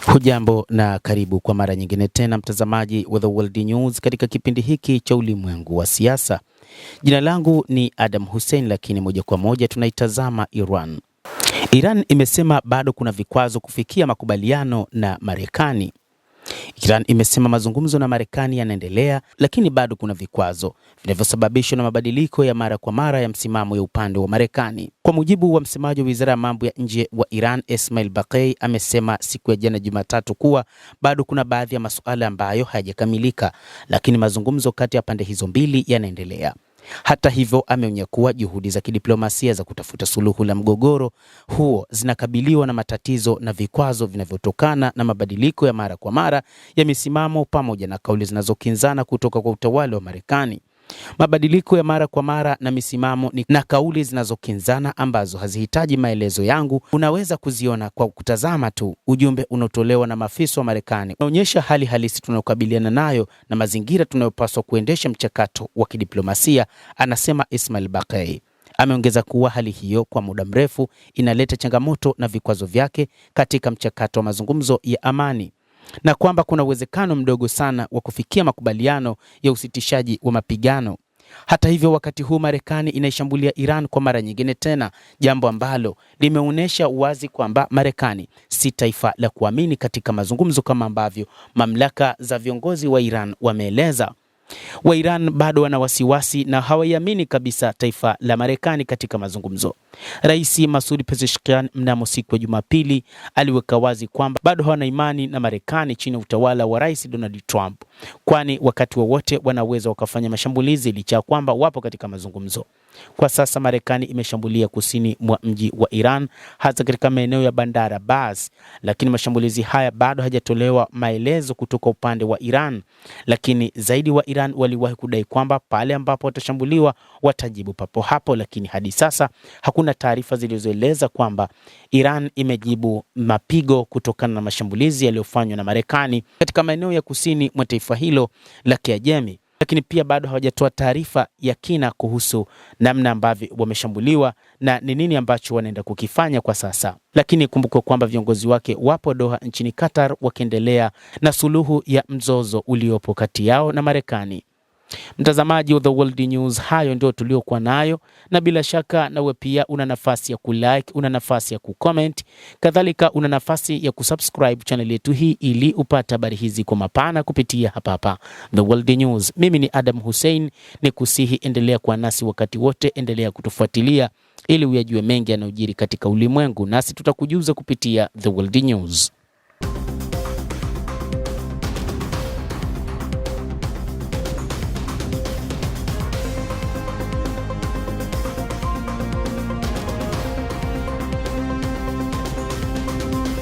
Hujambo na karibu kwa mara nyingine tena mtazamaji wa The World News katika kipindi hiki cha ulimwengu wa siasa. Jina langu ni Adam Hussein, lakini moja kwa moja tunaitazama Iran. Iran imesema bado kuna vikwazo kufikia makubaliano na Marekani. Iran imesema mazungumzo na Marekani yanaendelea, lakini bado kuna vikwazo vinavyosababishwa na mabadiliko ya mara kwa mara ya msimamo ya upande wa Marekani. Kwa mujibu wa msemaji wa Wizara ya Mambo ya Nje wa Iran, Esmail Baqei, amesema siku ya jana Jumatatu kuwa bado kuna baadhi ya masuala ambayo hayajakamilika, lakini mazungumzo kati ya pande hizo mbili yanaendelea. Hata hivyo, ameonya kuwa juhudi za kidiplomasia za kutafuta suluhu la mgogoro huo zinakabiliwa na matatizo na vikwazo vinavyotokana na mabadiliko ya mara kwa mara ya misimamo pamoja na kauli zinazokinzana kutoka kwa utawala wa Marekani. Mabadiliko ya mara kwa mara na misimamo na kauli zinazokinzana ambazo hazihitaji maelezo yangu, unaweza kuziona kwa kutazama tu ujumbe unaotolewa na maafisa wa Marekani. Unaonyesha hali halisi tunayokabiliana nayo na mazingira tunayopaswa kuendesha mchakato wa kidiplomasia, anasema Esmail Baqei. Ameongeza kuwa hali hiyo kwa muda mrefu inaleta changamoto na vikwazo vyake katika mchakato wa mazungumzo ya amani, na kwamba kuna uwezekano mdogo sana wa kufikia makubaliano ya usitishaji wa mapigano. Hata hivyo, wakati huu Marekani inaishambulia Iran kwa mara nyingine tena, jambo ambalo limeonyesha wazi kwamba Marekani si taifa la kuamini katika mazungumzo kama ambavyo mamlaka za viongozi wa Iran wameeleza. Wa Iran bado wana wasiwasi na hawaiamini kabisa taifa la Marekani katika mazungumzo. Rais Masoud Pezeshkian mnamo siku ya Jumapili aliweka wazi kwamba bado hawana imani na Marekani chini ya utawala wa Rais Donald Trump, kwani wakati wowote wanaweza wakafanya mashambulizi licha ya kwamba wapo katika mazungumzo. Kwa sasa Marekani imeshambulia kusini mwa mji wa Iran, hasa katika maeneo ya Bandar Abbas, lakini mashambulizi haya bado hajatolewa maelezo kutoka upande wa Iran. Lakini zaidi wa Iran waliwahi kudai kwamba pale ambapo watashambuliwa watajibu papo hapo, lakini hadi sasa hakuna taarifa zilizoeleza kwamba Iran imejibu mapigo kutokana na mashambulizi yaliyofanywa na Marekani katika maeneo ya kusini mwa taifa hilo la Kiajemi. Lakini pia bado hawajatoa taarifa ya kina kuhusu namna ambavyo wameshambuliwa na ni nini ambacho wanaenda kukifanya kwa sasa. Lakini kumbukwe kwamba viongozi wake wapo Doha nchini Qatar wakiendelea na suluhu ya mzozo uliopo kati yao na Marekani. Mtazamaji wa The World News, hayo ndio tuliokuwa nayo, na bila shaka nawe pia una nafasi ya kulike, una nafasi ya kucomment, kadhalika una nafasi ya kusubscribe channel yetu hii ili upate habari hizi kwa mapana kupitia hapa The World News. Mimi ni Adam Hussein, nikusihi endelea kuwa nasi wakati wote, endelea kutufuatilia ili uyajue mengi yanayojiri katika ulimwengu, nasi tutakujuza kupitia The World News.